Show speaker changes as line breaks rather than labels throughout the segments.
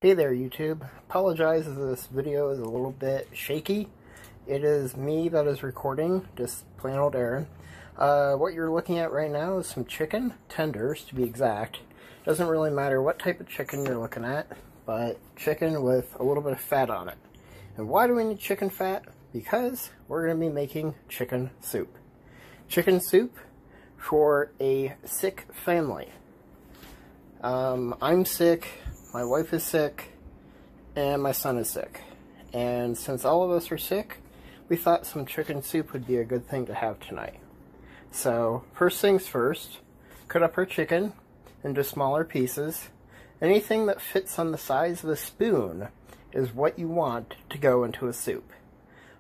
Hey there, YouTube. Apologize if this video is a little bit shaky. It is me that is recording, just plain old Aaron. What you're looking at right now is some chicken tenders, to be exact. Doesn't really matter what type of chicken you're looking at, but chicken with a little bit of fat on it. And why do we need chicken fat? Because we're going to be making chicken soup. Chicken soup for a sick family. I'm sick. My wife is sick, and my son is sick. And since all of us are sick, we thought some chicken soup would be a good thing to have tonight. So, first things first, cut up our chicken into smaller pieces. Anything that fits on the size of a spoon is what you want to go into a soup.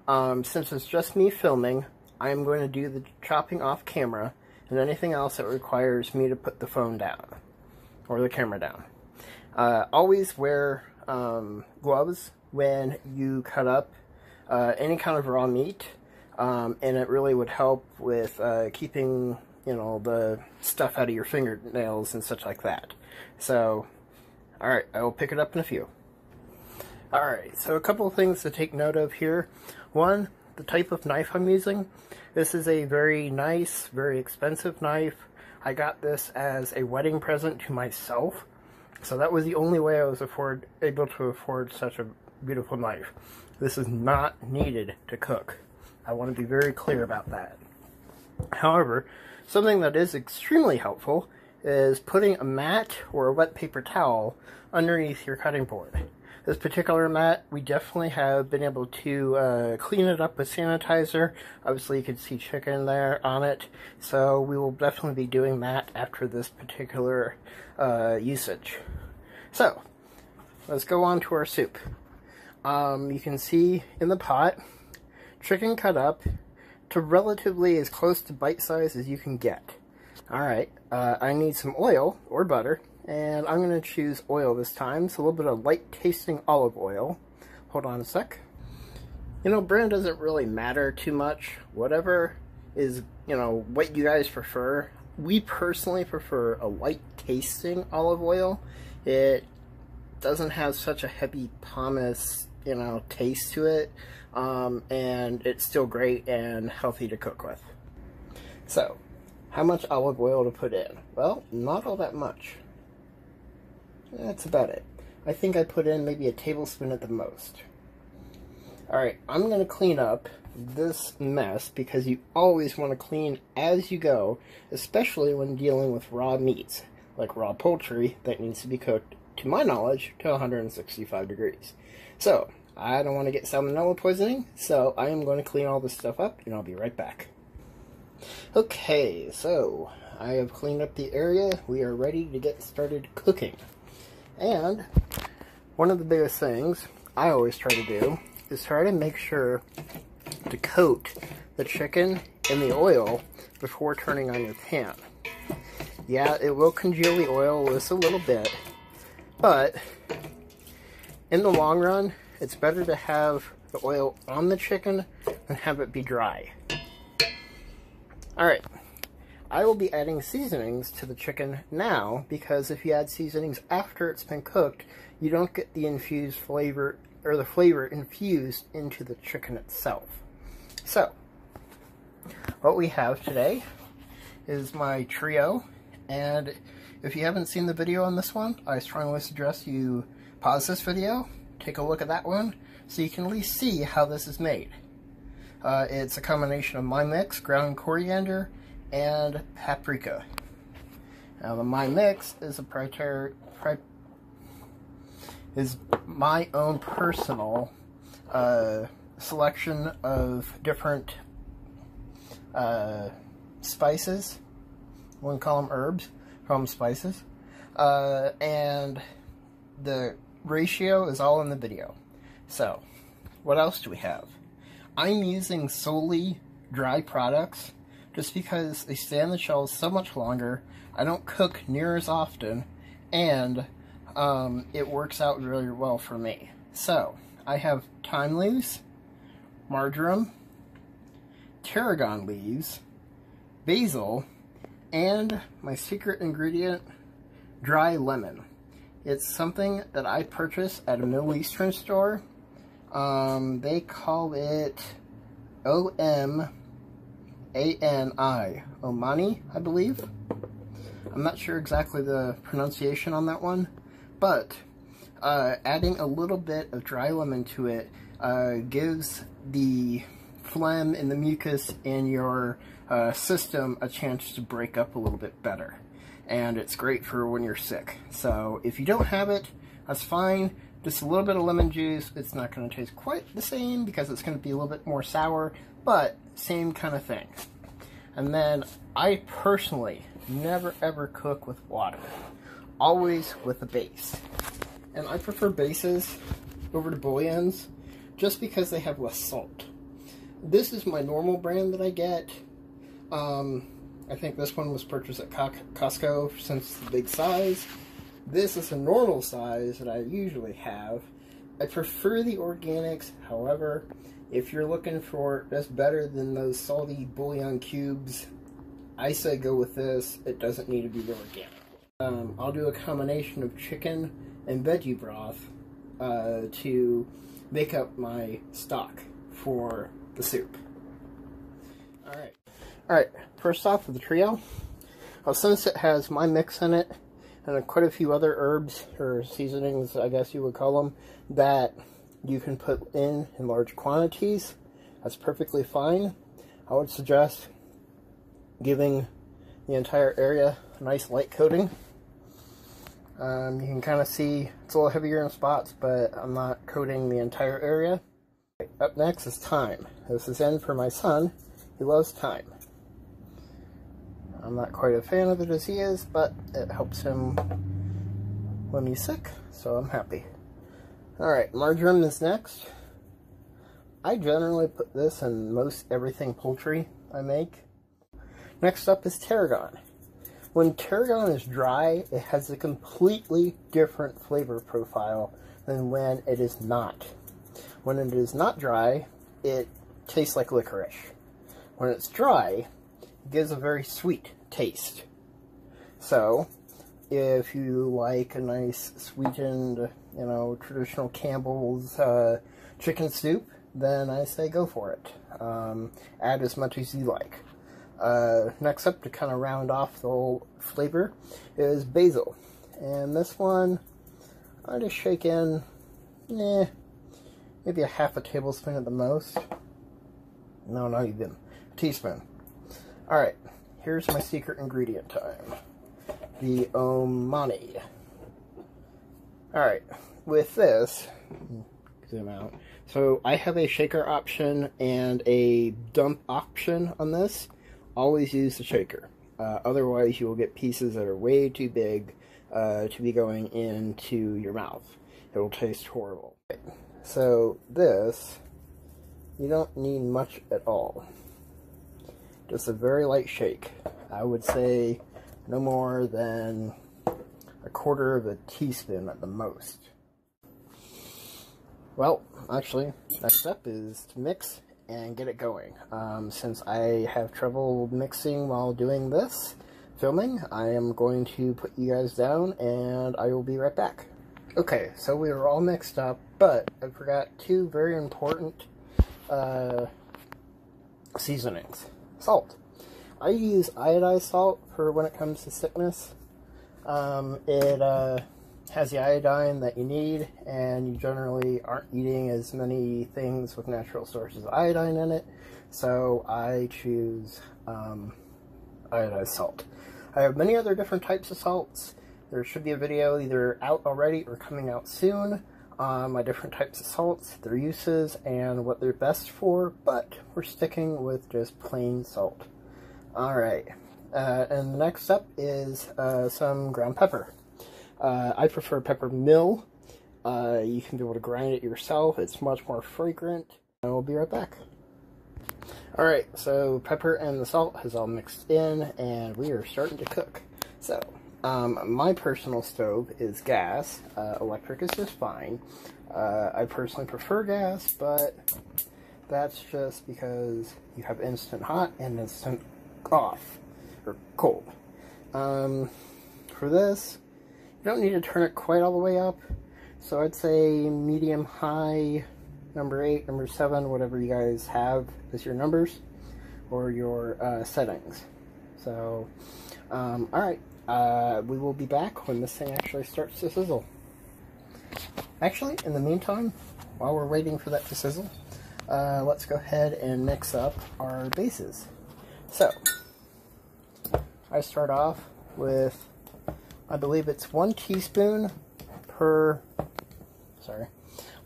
Since it's just me filming, I'm going to do the chopping off camera, and anything else that requires me to put the phone down, or the camera down. Always wear gloves when you cut up any kind of raw meat, and it really would help with keeping, the stuff out of your fingernails and such like that. So, alright, I will pick it up in a few. Alright, so a couple of things to take note of here. One, the type of knife I'm using. This is a very nice, very expensive knife. I got this as a wedding present to myself. So that was the only way I was able to afford such a beautiful knife. This is not needed to cook. I want to be very clear about that. However, something that is extremely helpful is putting a mat or a wet paper towel underneath your cutting board. This particular mat, we definitely have been able to clean it up with sanitizer. Obviously, you can see chicken there on it. So we will definitely be doing that after this particular usage. So, let's go on to our soup. You can see in the pot, chicken cut up to relatively as close to bite size as you can get. Alright, I need some oil or butter. And I'm going to choose oil this time. It's a little bit of light tasting olive oil. Hold on a sec. Brand doesn't really matter too much. Whatever is, what you guys prefer. We personally prefer a light tasting olive oil. It doesn't have such a heavy pomace, taste to it. And it's still great and healthy to cook with. So, how much olive oil to put in? Well, not all that much. That's about it. I think I put in maybe a tablespoon at the most. Alright, I'm going to clean up this mess because you always want to clean as you go, especially when dealing with raw meats, like raw poultry that needs to be cooked, to my knowledge, to 165 degrees. So, I don't want to get salmonella poisoning, so I am going to clean all this stuff up, and I'll be right back. Okay, so I have cleaned up the area. We are ready to get started cooking. And one of the biggest things I always try to do is try to make sure to coat the chicken in the oil before turning on your pan. Yeah, it will congeal the oil just a little bit, but in the long run, it's better to have the oil on the chicken than have it be dry. Alright. I will be adding seasonings to the chicken now, because if you add seasonings after it's been cooked, you don't get the infused flavor, or the flavor infused into the chicken itself. So, what we have today is my trio, and if you haven't seen the video on this one, I strongly suggest you pause this video, take a look at that one, so you can at least see how this is made. It's a combination of my mix, ground coriander, and paprika. Now the My Mix is is my own personal selection of different spices. I wouldn't call them herbs, call them spices. And the ratio is all in the video. So, what else do we have? I'm using solely dry products, just because they stay on the shelves so much longer. I don't cook near as often, and it works out really well for me. So, I have thyme leaves, marjoram, tarragon leaves, basil, and my secret ingredient, dry lemon. It's something that I purchased at a Middle Eastern store. They call it Omani, Omani, I believe. I'm not sure exactly the pronunciation on that one, but adding a little bit of dry lemon to it gives the phlegm and the mucus in your system a chance to break up a little bit better. And it's great for when you're sick. So if you don't have it, that's fine. Just a little bit of lemon juice. It's not going to taste quite the same because it's going to be a little bit more sour, but same kind of thing. And then I personally never ever cook with water. Always with a base. And I prefer bases over to bouillons just because they have less salt. This is my normal brand that I get. I think this one was purchased at Costco since it's the big size. This is a normal size that I usually have. I prefer the organics, however, if you're looking for just better than those salty bouillon cubes, I say go with this. It doesn't need to be the organic. I'll do a combination of chicken and veggie broth to make up my stock for the soup. Alright, first off with the trio, since it has my mix in it, and quite a few other herbs, or seasonings, I guess you would call them, that you can put in large quantities, that's perfectly fine. I would suggest giving the entire area a nice light coating. You can kind of see it's a little heavier in spots, but I'm not coating the entire area. Up next is thyme. This is in for my son. He loves thyme. I'm not quite a fan of it as he is, but it helps him when he's sick, so I'm happy. Alright, marjoram is next. I generally put this in most everything poultry I make. Next up is tarragon. When tarragon is dry, it has a completely different flavor profile than when it is not. When it is not dry, it tastes like licorice. When it's dry, it gives a very sweet taste. So, if you like a nice sweetened, traditional Campbell's chicken soup, then I say go for it. Add as much as you like. Next up, to kind of round off the whole flavor, is basil. And this one, I just shake in, maybe a half a tablespoon at the most. No, not even. A teaspoon. Alright, here's my secret ingredient time. The Omani. Alright, with this, zoom out. So I have a shaker option and a dump option on this. Always use the shaker. Otherwise you will get pieces that are way too big to be going into your mouth. It will taste horrible. So this, you don't need much at all. Just a very light shake. I would say no more than a quarter of a teaspoon at the most. Well, actually, next step is to mix and get it going. Since I have trouble mixing while doing this filming, I am going to put you guys down and I will be right back. Okay, so we were all mixed up, but I forgot two very important seasonings. Salt. I use iodized salt for when it comes to sickness. It has the iodine that you need, and you generally aren't eating as many things with natural sources of iodine in it, so I choose iodized salt. I have many other different types of salts. There should be a video either out already or coming out soon on my different types of salts, their uses, and what they're best for, but we're sticking with just plain salt. Alright, and the next up is some ground pepper. I prefer pepper mill. You can be able to grind it yourself. It's much more fragrant. I will be right back. Alright, so pepper and the salt has all mixed in, and we are starting to cook. So, my personal stove is gas. Electric is just fine. I personally prefer gas, but that's just because you have instant hot and instant off, or cold. For this, You don't need to turn it quite all the way up. So I'd say medium high, number 8, number 7, whatever you guys have as your numbers or your settings. So, alright, we will be back when this thing actually starts to sizzle. Actually, in the meantime, while we're waiting for that to sizzle, let's go ahead and mix up our bases. So, I start off with, I believe it's 1 teaspoon per,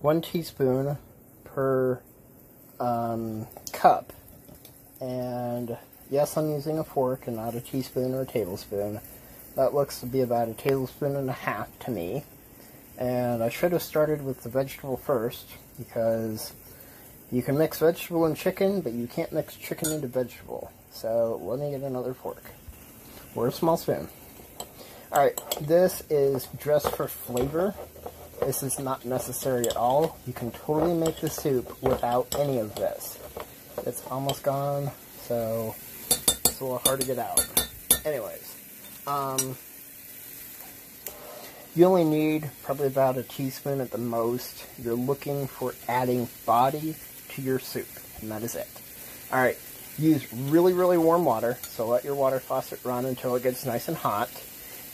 1 teaspoon per cup. And yes, I'm using a fork and not a teaspoon or a tablespoon. That looks to be about a tablespoon and a half to me. And I should have started with the vegetable first, because you can mix vegetable and chicken, but you can't mix chicken into vegetable. So let me get another fork, or a small spoon. Alright, this is just for flavor. This is not necessary at all. You can totally make the soup without any of this. It's almost gone, so it's a little hard to get out. Anyways, you only need probably about a teaspoon at the most. You're looking for adding body to your soup, and that is it. Alright, use really, really warm water, so let your water faucet run until it gets nice and hot.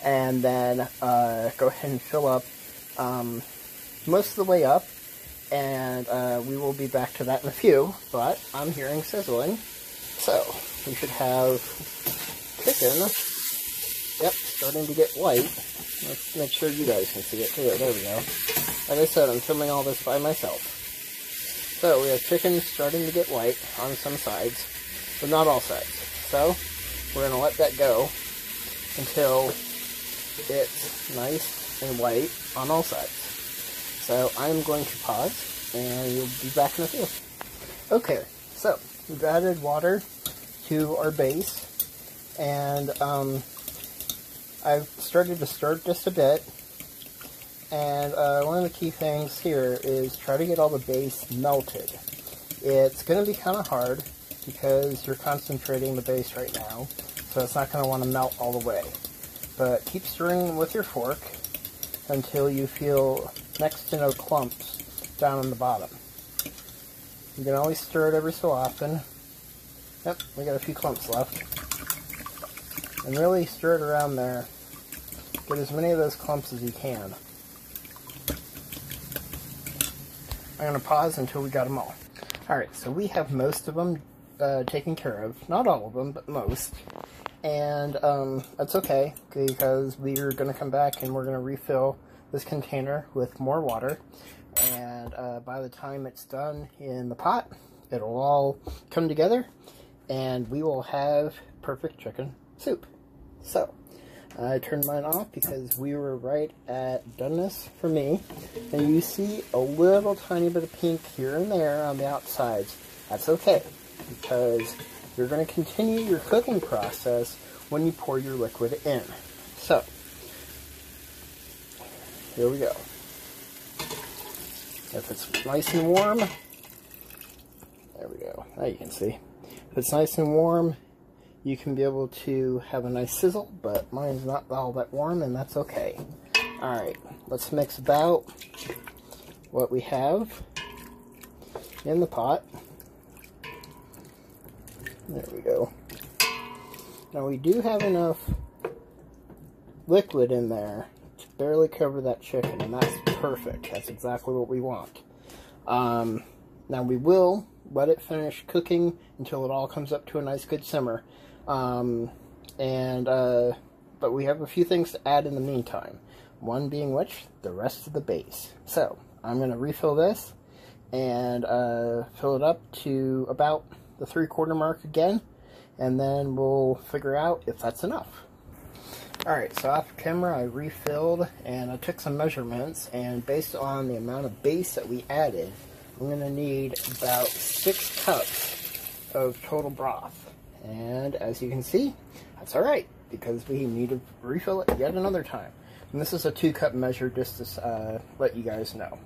And then go ahead and fill up most of the way up, and we will be back to that in a few, but I'm hearing sizzling. So, we should have chicken, yep, starting to get white. Let's make sure you guys can see it too. There we go. Like I said, I'm filming all this by myself. So we have chicken starting to get white on some sides, but not all sides. So we're going to let that go until it's nice and white on all sides. So I'm going to pause, and you'll be back in a few. Okay, so we've added water to our base, and I've started to stir just a bit, and one of the key things here is try to get all the base melted. It's going to be kind of hard because you're concentrating the base right now, so it's not going to want to melt all the way. But keep stirring with your fork until you feel next to no clumps down on the bottom. You can always stir it every so often. Yep, we got a few clumps left. And really stir it around there. Get as many of those clumps as you can. I'm going to pause until we got them all. Alright, so we have most of them taken care of. Not all of them, but most. And that's okay, because we're going to come back and we're going to refill this container with more water. And by the time it's done in the pot, it'll all come together, and we will have perfect chicken soup. So, I turned mine off because we were right at doneness for me. And you see a little tiny bit of pink here and there on the outsides. That's okay, because you're going to continue your cooking process when you pour your liquid in. So, here we go. If it's nice and warm, there we go. Now you can see. If it's nice and warm, you can be able to have a nice sizzle, but mine's not all that warm, and that's okay. Alright, let's mix about what we have in the pot. There we go. Now we do have enough liquid in there to barely cover that chicken, and that's perfect. That's exactly what we want. Now we will let it finish cooking until it all comes up to a nice good simmer. But we have a few things to add in the meantime. One being which, the rest of the base. So, I'm going to refill this and fill it up to about the 3/4 mark again, and then we'll figure out if that's enough. Alright, so off camera I refilled, and I took some measurements, and based on the amount of base that we added, I'm going to need about 6 cups of total broth. And as you can see, that's alright, because we need to refill it yet another time. And this is a 2-cup measure, just to let you guys know.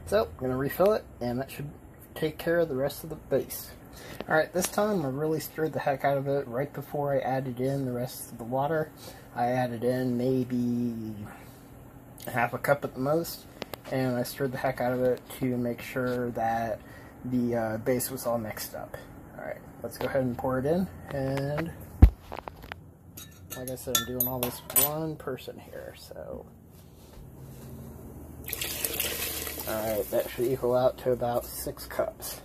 So, I'm going to refill it, and that should take care of the rest of the base. Alright, this time I really stirred the heck out of it right before I added in the rest of the water. I added in maybe half a cup at the most, and I stirred the heck out of it to make sure that the base was all mixed up. Alright, let's go ahead and pour it in, and like I said, I'm doing all this one person here, so... Alright, that should equal out to about 6 cups.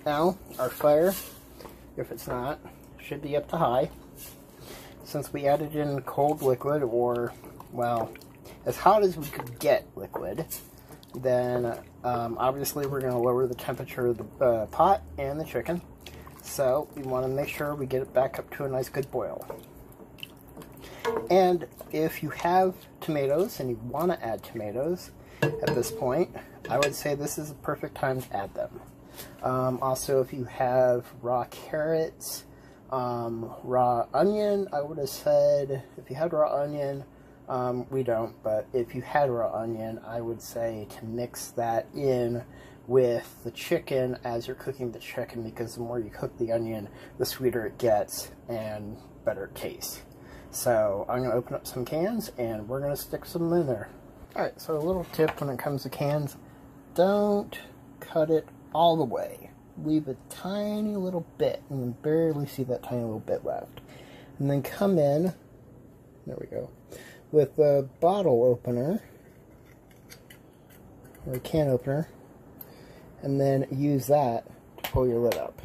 Now, our fire, if it's not, should be up to high. Since we added in cold liquid, or, well, as hot as we could get liquid, then obviously we're going to lower the temperature of the pot and the chicken. So we want to make sure we get it back up to a nice good boil. And if you have tomatoes and you want to add tomatoes at this point, I would say this is the perfect time to add them. Also, if you have raw carrots, raw onion, I would have said, if you had raw onion, we don't, but if you had raw onion, I would say to mix that in with the chicken as you're cooking the chicken, because the more you cook the onion, the sweeter it gets and better it tastes. So I'm going to open up some cans and we're going to stick some in there. Alright, so a little tip when it comes to cans, don't cut it all the way. Leave a tiny little bit, and you barely see that tiny little bit left. And then come in, there we go, with a bottle opener, or a can opener, and then use that to pull your lid up.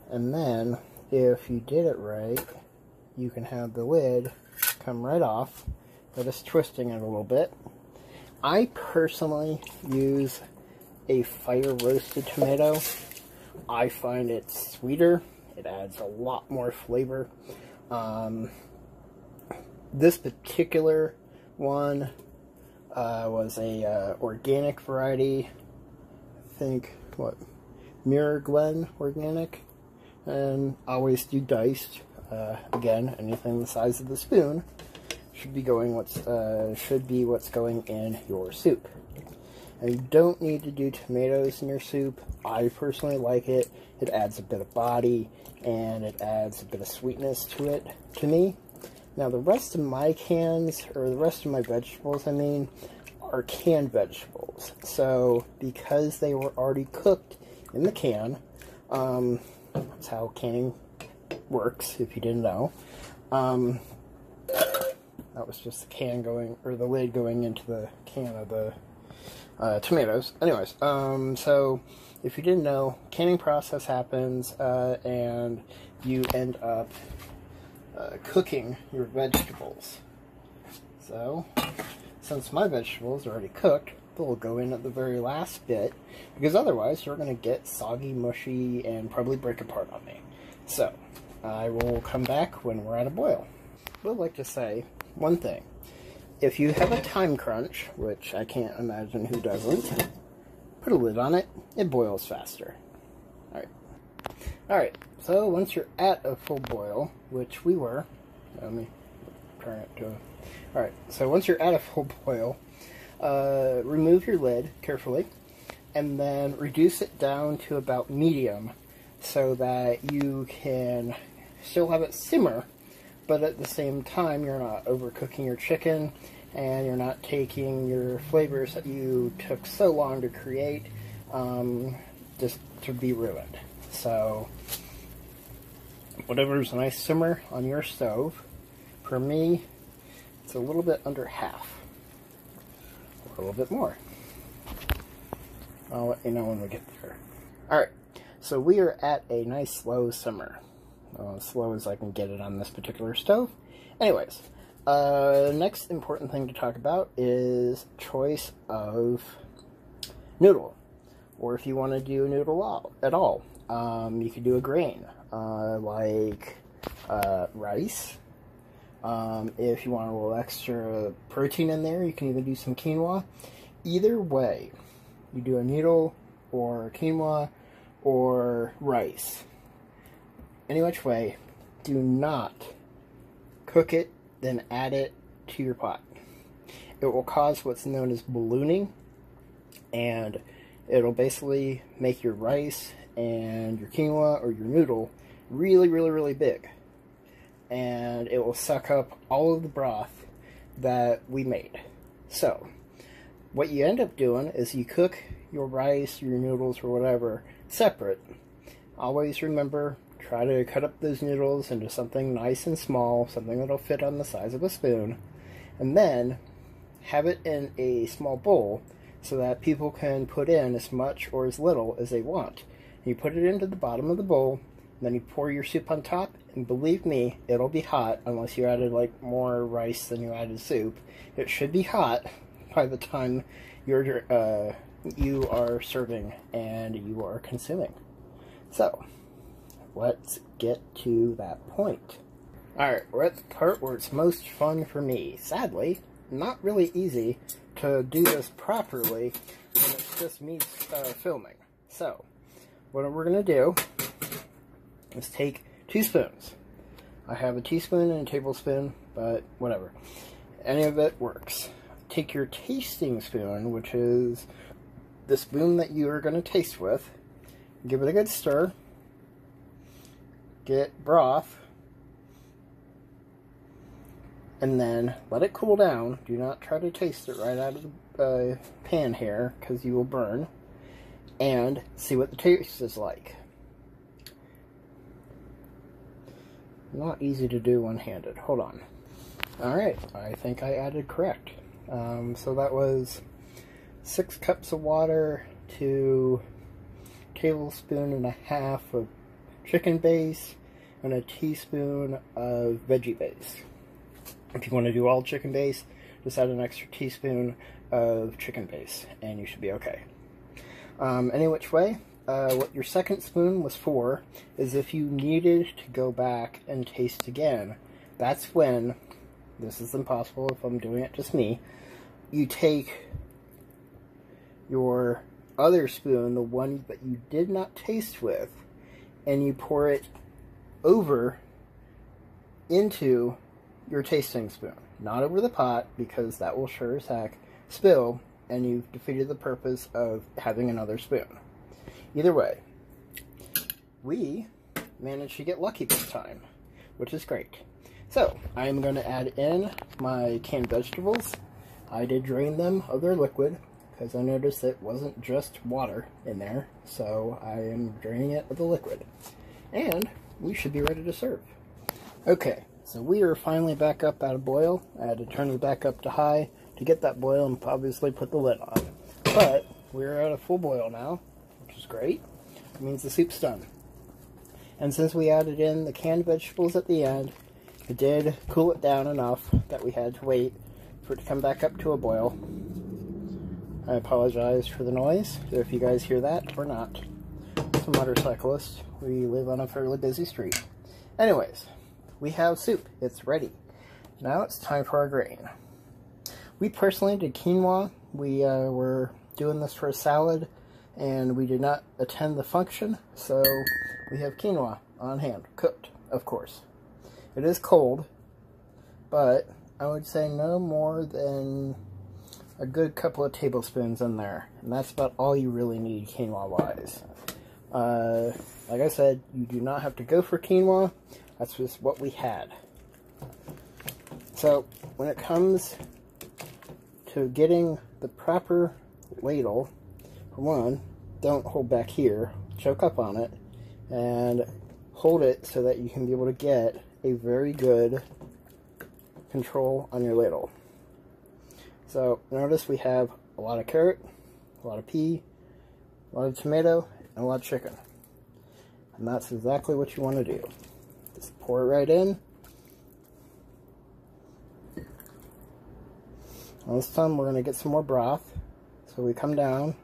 And then, if you did it right, you can have the lid come right off by just twisting it a little bit. I personally use a fire roasted tomato. I find it sweeter. It adds a lot more flavor. This particular one was a organic variety. I think, what, Mirror Glen organic, and always do diced. Again, anything the size of the spoon should be what's going in your soup. And you don't need to do tomatoes in your soup. I personally like it. It adds a bit of body and it adds a bit of sweetness to it, to me. Now the rest of my cans, or the rest of my vegetables, I mean, are canned vegetables. So because they were already cooked in the can, that's how canning works, if you didn't know. That was just the can going, or the lid going into the can of the tomatoes. Anyways, so if you didn't know, canning process happens, and you end up cooking your vegetables. So, since my vegetables are already cooked, they'll go in at the very last bit, because otherwise you're going to get soggy, mushy, and probably break apart on me. So, I will come back when we're at a boil. I would like to say one thing. If you have a time crunch, which I can't imagine who doesn't, put a lid on it, it boils faster. Alright, so once you're at a full boil, which we were, let me turn it to a... Alright, so once you're at a full boil, remove your lid carefully, and then reduce it down to about medium, so that you can still have it simmer, but at the same time you're not overcooking your chicken, and you're not taking your flavors that you took so long to create just to be ruined. So whatever's a nice simmer on your stove, for me it's a little bit under half, or a little bit more. I'll let you know when we get there. Alright, so we are at a nice slow simmer. As slow as I can get it on this particular stove. Anyways, next important thing to talk about is choice of noodle. Or if you want to do a noodle at all, you could do a grain, like rice. If you want a little extra protein in there, you can even do some quinoa. Either way, you do a noodle or quinoa or rice. Any which way, do not cook it, then add it to your pot. It will cause what's known as ballooning, and It'll basically make your rice and your quinoa or your noodle really, really, really big. And it will suck up all of the broth that we made. So, what you end up doing is you cook your rice, your noodles, or whatever separate. Always remember, try to cut up those noodles into something nice and small, something that'll fit on the size of a spoon, and then have it in a small bowl so that people can put in as much or as little as they want. You put it into the bottom of the bowl, and then you pour your soup on top, and believe me, it'll be hot unless you added like more rice than you added soup. It should be hot by the time you are serving and you are consuming. So, let's get to that point. Alright, we're at the part where it's most fun for me. Sadly, not really easy to do this properly when it's just me filming. So, what we're going to do is take 2 spoons. I have a teaspoon and a tablespoon, but whatever. Any of it works. Take your tasting spoon, which is the spoon that you are going to taste with. Give it a good stir. Get broth. And then let it cool down. Do not try to taste it right out of the pan here, because you will burn. And see what the taste is like. Not easy to do one-handed. Hold on. Alright, I think I added correct. So that was 6 cups of water to a tablespoon and a half of chicken base and a teaspoon of veggie base. If you want to do all chicken base, just add an extra teaspoon of chicken base and you should be okay. Any which way, what your second spoon was for is if you needed to go back and taste again. That's when, this is impossible if I'm doing it just me, you take your other spoon, the one that you did not taste with, and you pour it over into your tasting spoon. Not over the pot, because that will sure as heck spill, and you've defeated the purpose of having another spoon. Either way, we managed to get lucky this time, which is great. So, I'm going to add in my canned vegetables. I did drain them of their liquid, because I noticed it wasn't just water in there, so I am draining it of the liquid. And we should be ready to serve. Okay, so we are finally back up at a boil. I had to turn it back up to high to get that boil and obviously put the lid on. But we're at a full boil now, which is great. It means the soup's done. And since we added in the canned vegetables at the end, it did cool it down enough that we had to wait for it to come back up to a boil. I apologize for the noise, if you guys hear that or not. It's a motorcyclist. We live on a fairly busy street. Anyways, we have soup. It's ready. Now it's time for our grain. We personally did quinoa. We were doing this for a salad, and we did not attend the function, so we have quinoa on hand, cooked, of course. It is cold, but I would say no more than a good couple of tablespoons in there, and that's about all you really need quinoa-wise. Like I said, you do not have to go for quinoa. That's just what we had. So, when it comes to getting the proper ladle, for one, don't hold back here, choke up on it, and hold it so that you can be able to get a very good control on your ladle. So, notice we have a lot of carrot, a lot of pea, a lot of tomato, and a lot of chicken. And that's exactly what you want to do. Just pour it right in. Now this time we're going to get some more broth. So we come down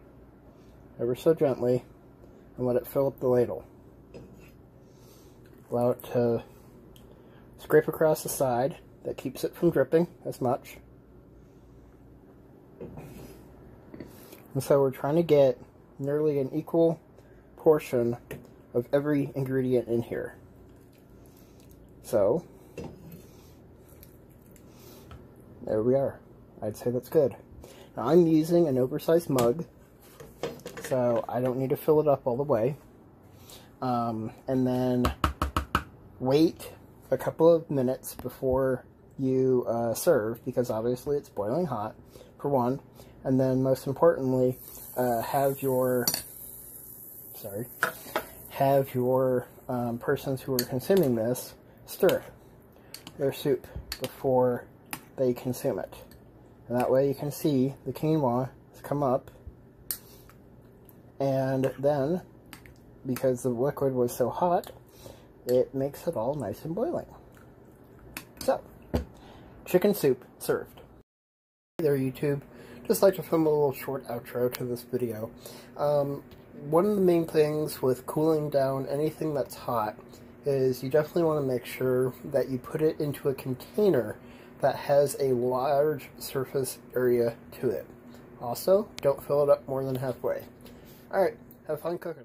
ever so gently and let it fill up the ladle. Allow it to scrape across the side. That keeps it from dripping as much. And so we're trying to get nearly an equal portion of every ingredient in here. So, there we are. I'd say that's good. Now I'm using an oversized mug, so I don't need to fill it up all the way. And then wait a couple of minutes before you serve, because obviously it's boiling hot, for one. And then most importantly, have your persons who are consuming this stir their soup before they consume it. And that way you can see the quinoa has come up, and then, because the liquid was so hot, it makes it all nice and boiling. So, chicken soup served. Hey there, YouTube. Just like to film a little short outro to this video. One of the main things with cooling down anything that's hot is you definitely want to make sure that you put it into a container that has a large surface area to it. Also, don't fill it up more than halfway. Alright, have fun cooking.